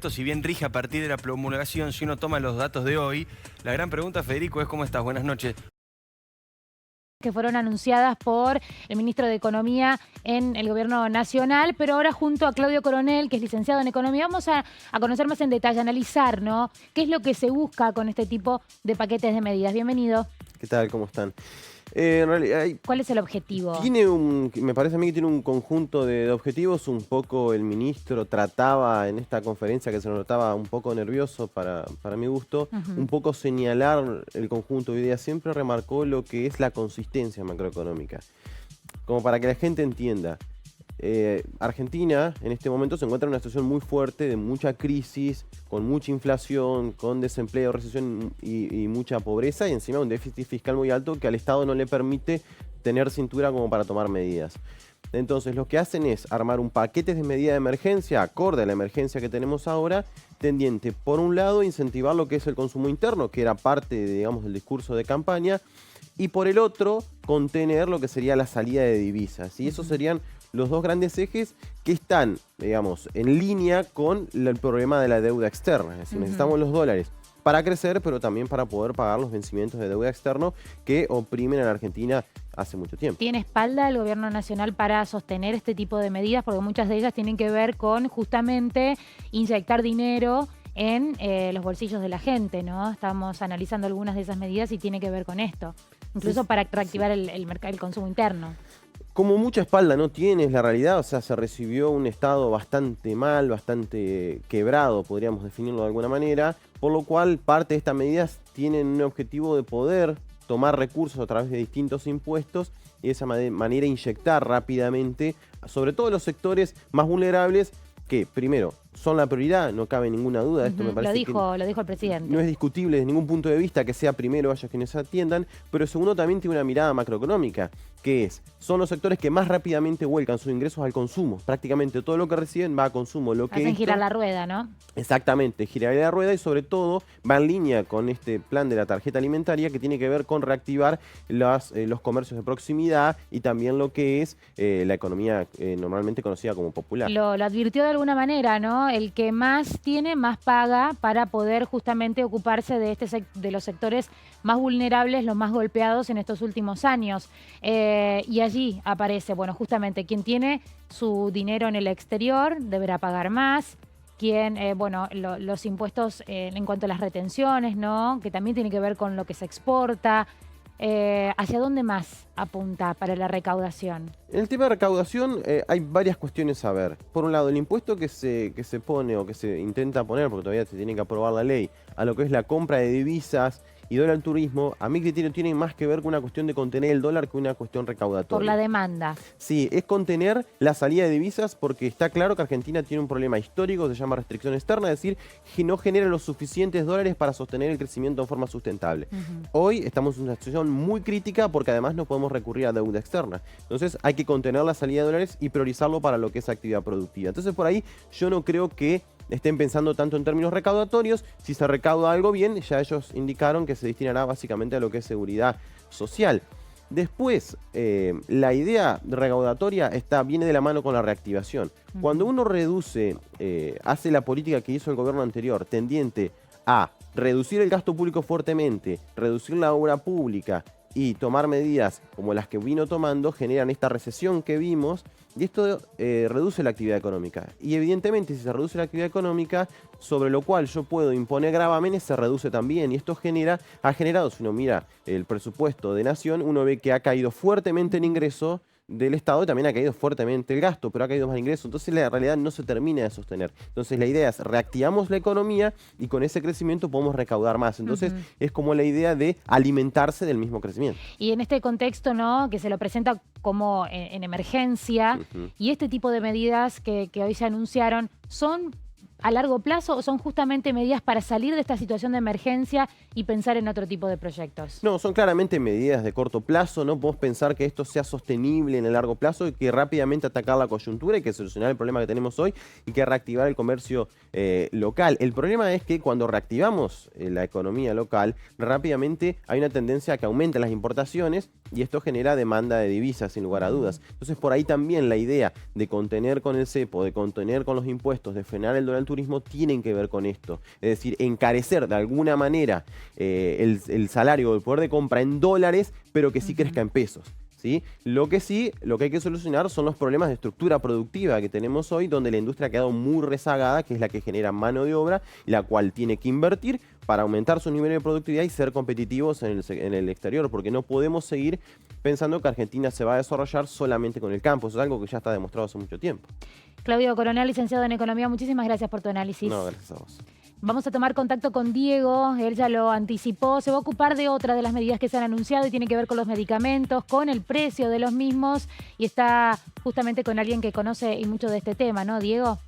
Si bien rige a partir de la promulgación, si uno toma los datos de hoy, la gran pregunta, Federico, es ¿cómo estás? Buenas noches. Que fueron anunciadas por el ministro de Economía en el gobierno nacional, pero ahora junto a Claudio Coronel, que es licenciado en Economía, vamos a conocer más en detalle, analizar, ¿no? ¿Qué es lo que se busca con este tipo de paquetes de medidas? Bienvenido. ¿Qué tal? ¿Cómo están? En realidad ¿Cuál es el objetivo? me parece a mí que tiene un conjunto de objetivos. Un poco el ministro trataba en esta conferencia, que se notaba un poco nervioso para mi gusto, un poco señalar el conjunto de ideas. Siempre remarcó lo que es la consistencia macroeconómica. Como para que la gente entienda. Argentina en este momento se encuentra en una situación muy fuerte, de mucha crisis, con mucha inflación, con desempleo, recesión y mucha pobreza, y encima un déficit fiscal muy alto que al Estado no le permite tener cintura como para tomar medidas. Entonces lo que hacen es armar un paquete de medidas de emergencia acorde a la emergencia que tenemos ahora, tendiente por un lado a incentivar lo que es el consumo interno, que era parte, digamos, del discurso de campaña, y por el otro contener lo que sería la salida de divisas. Y esos serían los dos grandes ejes que están, digamos, en línea con el problema de la deuda externa. Es decir, necesitamos los dólares para crecer, pero también para poder pagar los vencimientos de deuda externo que oprimen a la Argentina hace mucho tiempo. ¿Tiene espalda el gobierno nacional para sostener este tipo de medidas? Porque muchas de ellas tienen que ver con justamente inyectar dinero en los bolsillos de la gente, ¿no? Estamos analizando algunas de esas medidas y tiene que ver con esto, incluso para reactivar el mercado, el consumo interno. Como mucha espalda no tiene, es la realidad. O sea, se recibió un Estado bastante mal, bastante quebrado, podríamos definirlo de alguna manera, por lo cual parte de estas medidas tienen un objetivo de poder tomar recursos a través de distintos impuestos y de esa manera inyectar rápidamente, sobre todo los sectores más vulnerables, que primero son la prioridad, no cabe ninguna duda. Esto me parece lo dijo el presidente. No es discutible desde ningún punto de vista que sea primero ellos quienes atiendan, pero segundo también tiene una mirada macroeconómica, que son los sectores que más rápidamente vuelcan sus ingresos al consumo. Prácticamente todo lo que reciben va a consumo. Hacen girar la rueda, ¿no? Exactamente, girar la rueda, y sobre todo va en línea con este plan de la tarjeta alimentaria, que tiene que ver con reactivar los comercios de proximidad y también lo que es la economía normalmente conocida como popular. Lo advirtió de alguna manera, ¿no? El que más tiene, más paga, para poder justamente ocuparse de los sectores más vulnerables, los más golpeados en estos últimos años. Y allí aparece, bueno, justamente quien tiene su dinero en el exterior deberá pagar más. Quien, los impuestos en cuanto a las retenciones, ¿no? Que también tiene que ver con lo que se exporta. ¿Hacia dónde más apunta para la recaudación? En el tema de recaudación hay varias cuestiones a ver. Por un lado, el impuesto que se pone o que se intenta poner, porque todavía se tiene que aprobar la ley, a lo que es la compra de divisas y dólar turismo, a mi criterio tiene más que ver con una cuestión de contener el dólar que una cuestión recaudatoria. Por la demanda. Sí, es contener la salida de divisas, porque está claro que Argentina tiene un problema histórico, se llama restricción externa, es decir, que no genera los suficientes dólares para sostener el crecimiento de forma sustentable. Hoy estamos en una situación muy crítica porque además no podemos recurrir a deuda externa. Entonces hay que contener la salida de dólares y priorizarlo para lo que es actividad productiva. Entonces por ahí yo no creo que estén pensando tanto en términos recaudatorios. Si se recauda algo bien, ya ellos indicaron que se destinará básicamente a lo que es seguridad social. Después, la idea recaudatoria viene de la mano con la reactivación. Cuando uno reduce, hace la política que hizo el gobierno anterior, tendiente a reducir el gasto público fuertemente, reducir la obra pública y tomar medidas como las que vino tomando, generan esta recesión que vimos, y esto reduce la actividad económica. Y evidentemente, si se reduce la actividad económica, sobre lo cual yo puedo imponer gravámenes, se reduce también. Y esto ha generado, si uno mira el presupuesto de Nación, uno ve que ha caído fuertemente el ingreso del Estado y también ha caído fuertemente el gasto, pero ha caído más el ingreso. Entonces la realidad no se termina de sostener. Entonces la idea es reactivamos la economía y con ese crecimiento podemos recaudar más. Entonces es como la idea de alimentarse del mismo crecimiento. Y en este contexto, ¿no?, que se lo presenta como en emergencia, y este tipo de medidas que hoy se anunciaron, ¿son a largo plazo o son justamente medidas para salir de esta situación de emergencia y pensar en otro tipo de proyectos? No, son claramente medidas de corto plazo. No podemos pensar que esto sea sostenible en el largo plazo y que rápidamente atacar la coyuntura y que solucionar el problema que tenemos hoy y que reactivar el comercio local. El problema es que cuando reactivamos la economía local, rápidamente hay una tendencia a que aumenten las importaciones y esto genera demanda de divisas, sin lugar a dudas. Entonces, por ahí también la idea de contener con el cepo, de contener con los impuestos, de frenar el dólar al turismo, tienen que ver con esto. Es decir, encarecer de alguna manera el salario o el poder de compra en dólares, pero que sí crezca en pesos. ¿Sí? Lo que hay que solucionar son los problemas de estructura productiva que tenemos hoy, donde la industria ha quedado muy rezagada, que es la que genera mano de obra, la cual tiene que invertir para aumentar su nivel de productividad y ser competitivos en el exterior, porque no podemos seguir pensando que Argentina se va a desarrollar solamente con el campo. Eso es algo que ya está demostrado hace mucho tiempo. Claudio Coronel, licenciado en Economía, muchísimas gracias por tu análisis. No, gracias a vos. Vamos a tomar contacto con Diego, él ya lo anticipó, se va a ocupar de otra de las medidas que se han anunciado y tiene que ver con los medicamentos, con el precio de los mismos, y está justamente con alguien que conoce y mucho de este tema, ¿no, Diego?